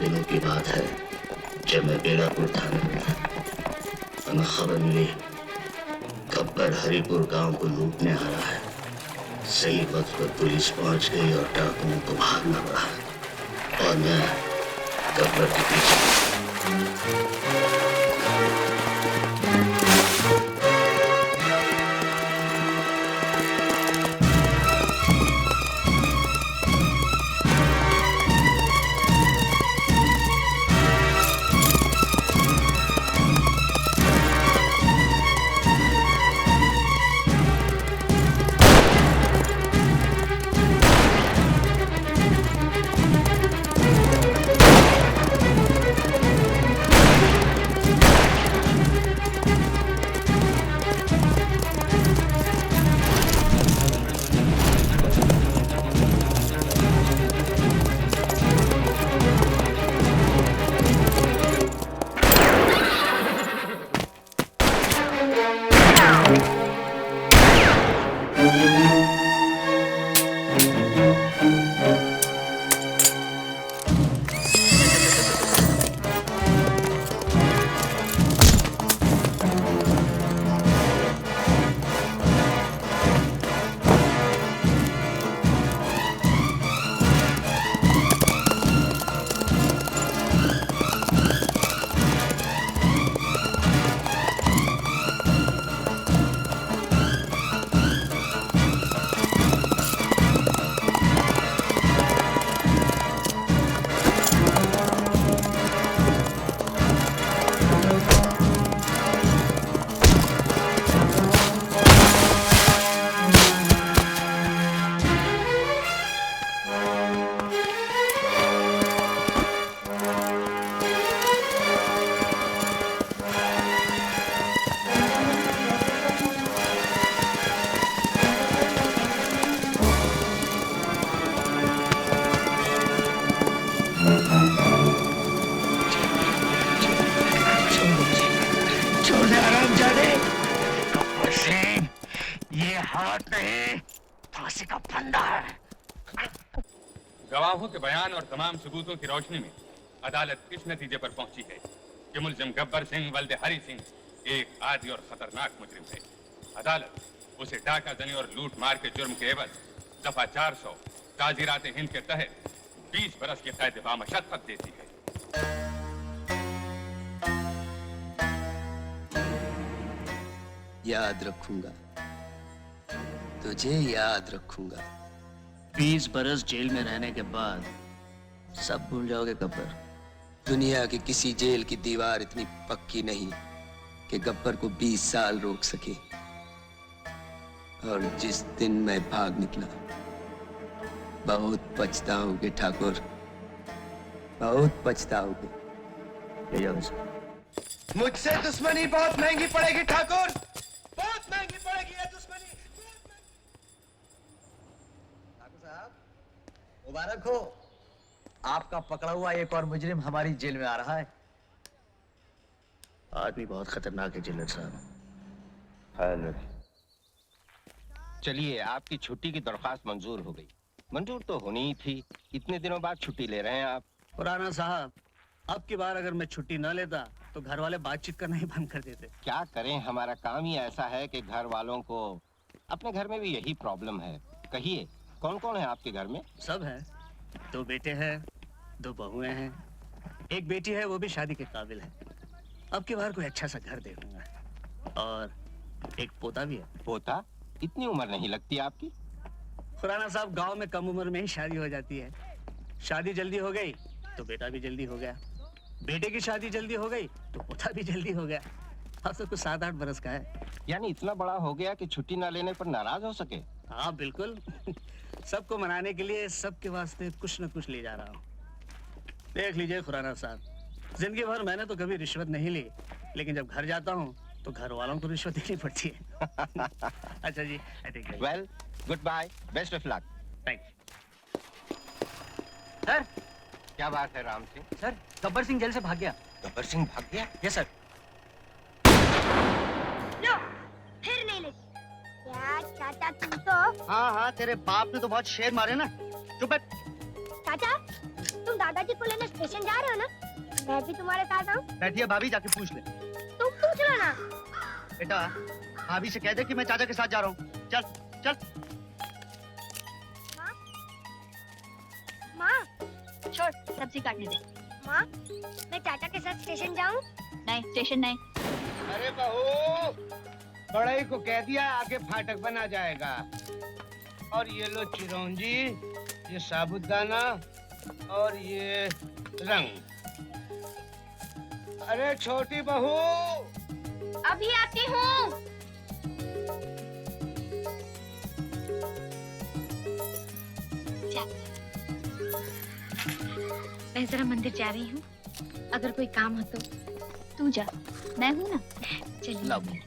दिनों की बात है जब मैं बेलापुर थाने में था। हमें खबर मिली गब्बर हरिपुर गांव को लूटने आ रहा है। सही वक्त पर पुलिस पहुंच गई और डाकुओं को भागना पड़ा और मैं गब्बर के पीछे। गवाहों के बयान और तमाम सबूतों की रोशनी में अदालत इस नतीजे पर पहुंची है कि मुलजिम गब्बर सिंह वल्द हरी सिंह एक आदी और खतरनाक मुजरिम है। अदालत उसे डाका जनी और लूट मार के जुर्म के एवज दफा 400 ताजीरात हिंद के तहत 20 बरस की कैद बामशक्कत देती है। याद रखूंगा, तुझे याद रखूंगा। 20 बरस जेल में रहने के बाद सब भूल जाओगे गब्बर। दुनिया की किसी जेल की दीवार इतनी पक्की नहीं कि गब्बर को 20 साल रोक सके। और जिस दिन मैं भाग निकला, बहुत पछताओगे ठाकुर, बहुत पछताओगे। ले जाओ इसे। मुझसे दुश्मनी बहुत महंगी पड़ेगी ठाकुर, बहुत महंगी पड़ेगी ये दुश्मनी। ठाकुर साहब मुबारक हो, आपका पकड़ा हुआ एक और मुजरिम हमारी जेल में आ रहा है। आदमी बहुत खतरनाक है जिलर साहब। चलिए, आपकी छुट्टी की दरख्वास्त मंजूर हो गई। मंजूर तो होनी ही थी, इतने दिनों बाद छुट्टी ले रहे हैं आप। खुराना साहब, अब की बार अगर मैं छुट्टी न लेता तो घर वाले बातचीत करना ही बंद कर देते। क्या करें, हमारा काम ही ऐसा है कि घर वालों को, अपने घर में भी यही प्रॉब्लम है। कहिए, कौन कौन है आपके घर में? सब है, 2 बेटे हैं, 2 बहुएं हैं, एक बेटी है, वो भी शादी के काबिल है। अब की बार कोई अच्छा सा घर देखूंगा। और एक पोता भी है। पोता? इतनी उम्र नहीं लगती आपकी। खुराना साहब, गांव में कम उम्र में ही शादी हो जाती है। शादी जल्दी हो गई तो बेटा भी जल्दी हो गया, बेटे की शादी जल्दी हो गई तो पोता भी जल्दी हो गया। अब तो कुछ 7-8 बरस का है। यानी इतना बड़ा हो गया कि छुट्टी ना लेने पर नाराज हो सके? हाँ बिल्कुल। सबको मनाने के लिए सबके वास्ते कुछ न कुछ ले जा रहा हूँ। देख लीजिए खुराना साहब, जिंदगी भर मैंने तो कभी रिश्वत नहीं ली, लेकिन जब घर जाता हूँ तो घर वालों को रिश्वत देनी पड़ती है। अच्छा जी, well, good bye, best of luck. Thank sir. क्या बात है राम सिंह? सर, गब्बर सिंह जेल से भाग गया। गब्बर सिंह भाग गया? Yes sir. लो, फिर नहीं ले। क्या चाचा तुम तो? हाँ हाँ, तेरे बाप ने तो बहुत शेर मारे ना। चुप बैठ। चाचा तुम दादाजी को लेने स्टेशन जा रहे हो ना? मैं भी तुम्हारे साथ आऊँ? बैठिए भाभी, जाके पूछ ले। तुम पूछ लो ना। बेटा भाभी से कह दे कि मैं चाचा के साथ जा रहा हूँ। चल चल। माँ, छोड़, सब्जी काटने दे। माँ, मैं चाचा के साथ स्टेशन जाऊँ? नहीं, स्टेशन नहीं। अरे बहू, बड़ाई को कह दिया आगे फाटक बना जाएगा। और ये लो चिरौंजी, ये साबुदाना और ये रंग। अरे छोटी बहू, अभी आती हूँ। मैं जरा मंदिर जा रही हूँ, अगर कोई काम हो तो तू जा, मैं हूँ ना। चलिए।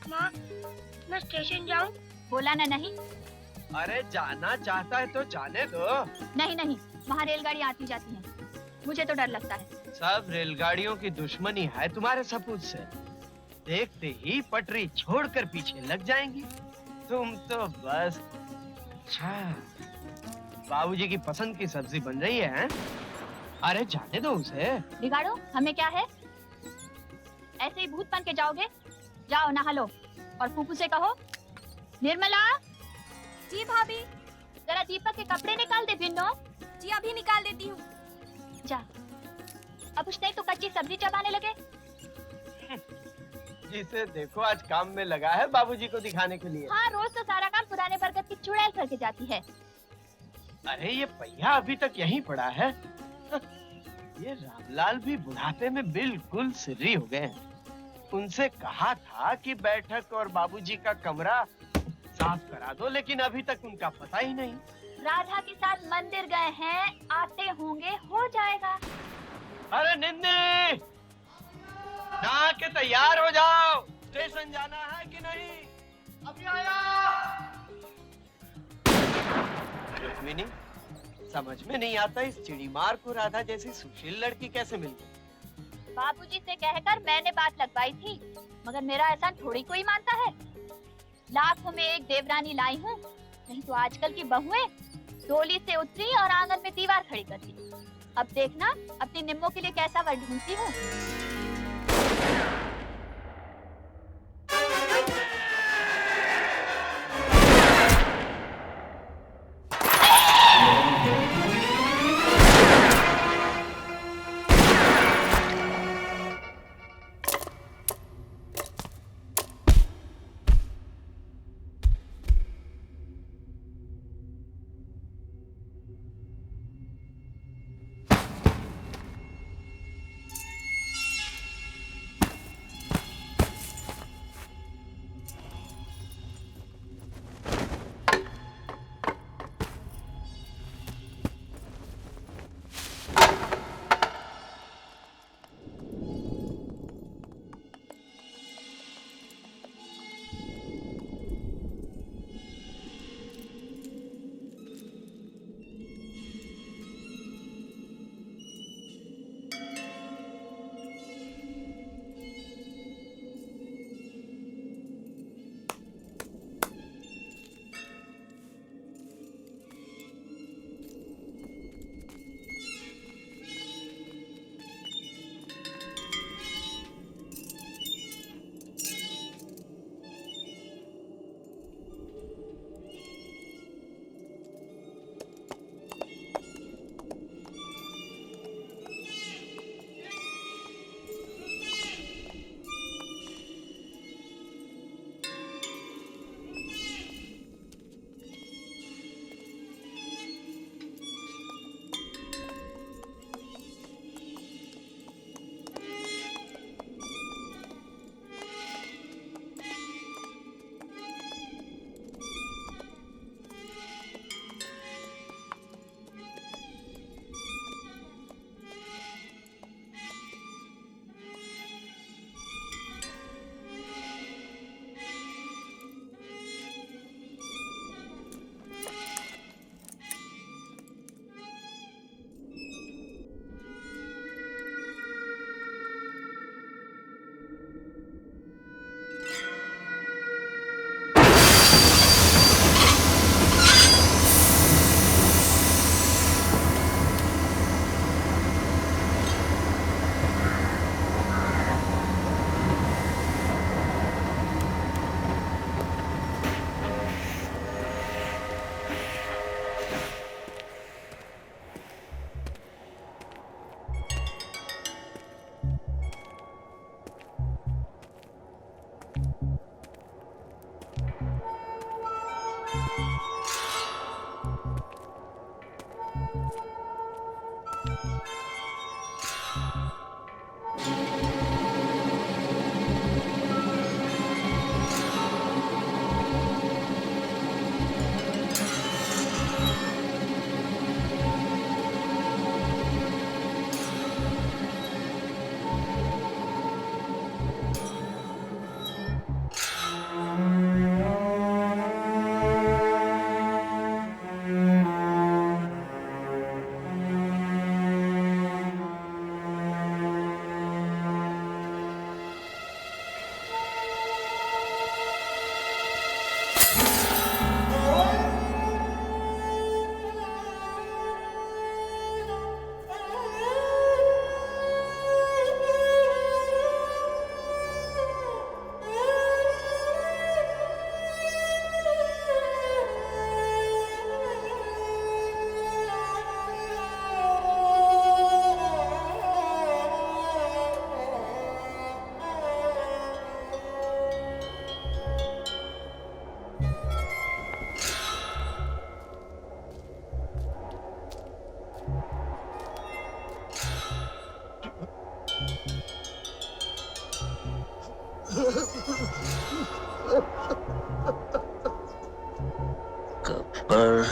माँ, मैं स्टेशन जाऊँ? बोला ना नहीं। अरे जाना चाहता है तो जाने दो। नहीं नहीं, वहाँ रेलगाड़ी आती जाती है, मुझे तो डर लगता है। सब रेलगाड़ियों की दुश्मनी है तुम्हारे सपूत से। देखते ही पटरी छोड़कर पीछे लग जाएंगी। तुम तो बस। अच्छा, बाबूजी की पसंद की सब्जी बन रही है, हैं? अरे जाने दो उसे। बिगाड़ो, हमें क्या है? ऐसे ही भूत बन के जाओगे? जाओ नहा लो और फूफू से कहो, निर्मला। जी भाभी। जरा दीपक के कपड़े निकाल दे बिन्नो। जी अभी निकाल देती हूँ। जा। अब कुछ नहीं तो कच्ची सब्जी चबाने लगे। जिसे देखो आज काम में लगा है बाबूजी को दिखाने के लिए। हाँ, रोज तो सारा काम पुराने बरगद की चुड़ैल करके जाती है। अरे ये पहिया अभी तक यहीं पड़ा है। ये रामलाल भी बुढ़ापे में बिल्कुल सिर्री हो गए हैं। उनसे कहा था कि बैठक और बाबूजी का कमरा साफ करा दो, लेकिन अभी तक उनका पता ही नहीं। राधा के साथ मंदिर गए हैं, आते होंगे, हो जाएगा। अरे निन्नी, नहा के तैयार हो जाओ, स्टेशन जाना है कि नहीं? अभी आया। रुक्मिनी, समझ में नहीं आता इस चिड़ीमार को राधा जैसी सुशील लड़की कैसे मिल गई। बाबूजी से कहकर मैंने बात लगवाई थी, मगर मेरा एहसान थोड़ी कोई मानता है। लाखों में एक देवरानी लाई हूँ, नहीं तो आजकल की बहुएं डोली से उतरी और आंगन में दीवार खड़ी कर दी। अब देखना अपनी निम्मों के लिए कैसा वर ढूंढती हूँ। गब्बर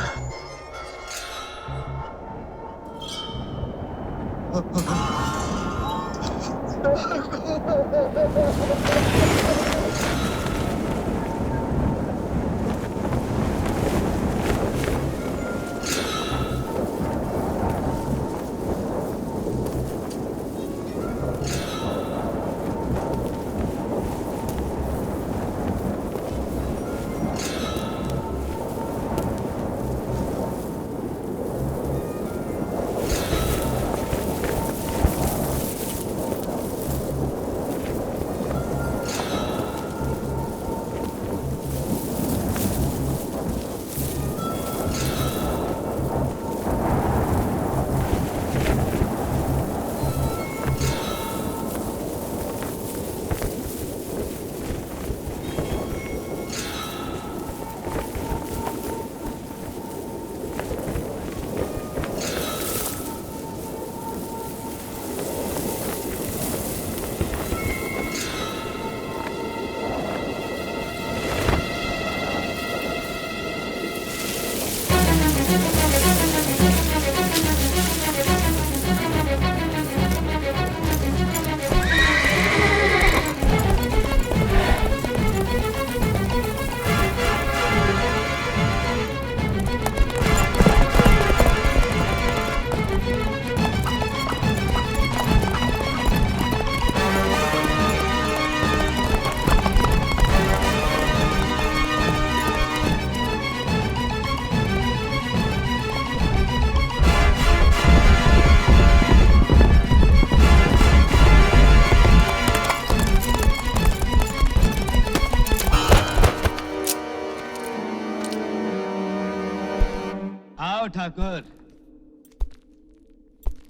आओ ठाकुर,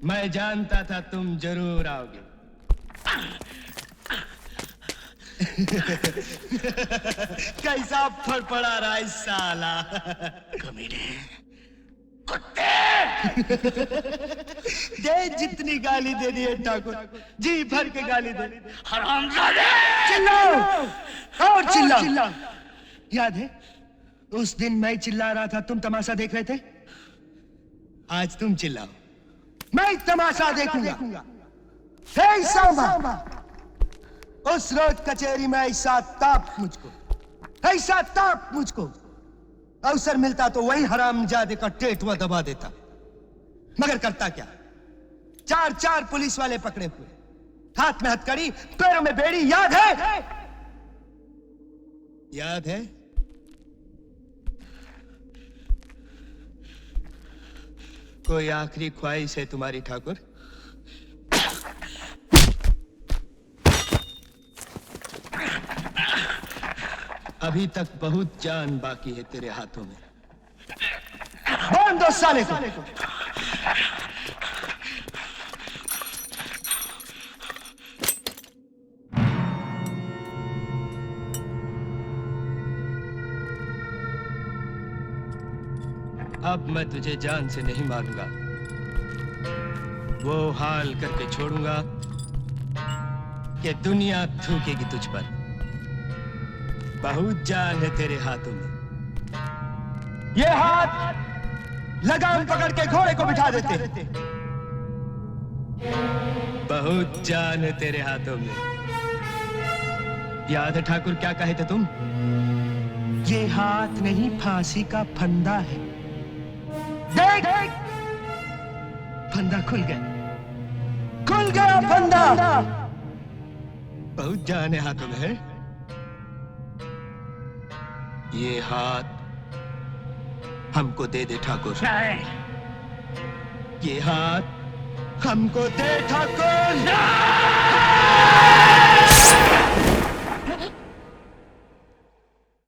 मैं जानता था तुम जरूर आओगे। कैसा फड़फड़ा रहा है साला। कमीने, कुत्ते। दे जितनी गाली दे दी है ठाकुर, जी भर के गाली दे। हरामजादे! चिल्लाओ और चिल्लाओ। याद है उस दिन मैं चिल्ला रहा था, तुम तमाशा देख रहे थे। आज तुम चिल्लाओ, मैं तमाशा देखूंगा। हे सांबा, उस रोज कचहरी में ऐसा ताप मुझको अवसर मिलता तो वही हरामजादे का टेटवा दबा देता, मगर करता क्या। 4 पुलिस वाले पकड़े हुए, हाथ में हथकड़ी, पैरों में बेड़ी। याद है? याद है? कोई आखिरी ख्वाहिश है तुम्हारी ठाकुर? अभी तक बहुत जान बाकी है तेरे हाथों में। बांध दो साले को। अब मैं तुझे जान से नहीं मारूंगा, वो हाल करके छोड़ूंगा कि दुनिया थूकेगी तुझ पर। बहुत जान है तेरे हाथों में। ये हाथ लगाम पकड़ के घोड़े को बिठा देते। बहुत जान है तेरे हाथों में। याद है ठाकुर क्या कहे थे तुम? ये हाथ नहीं फांसी का फंदा है। देख, फंदा खुल गया, खुल गया फंदा। बहुत जान है हाथों में है। ये हाथ हमको दे दे ठाकुर। ये हाथ हमको दे ठाकुर।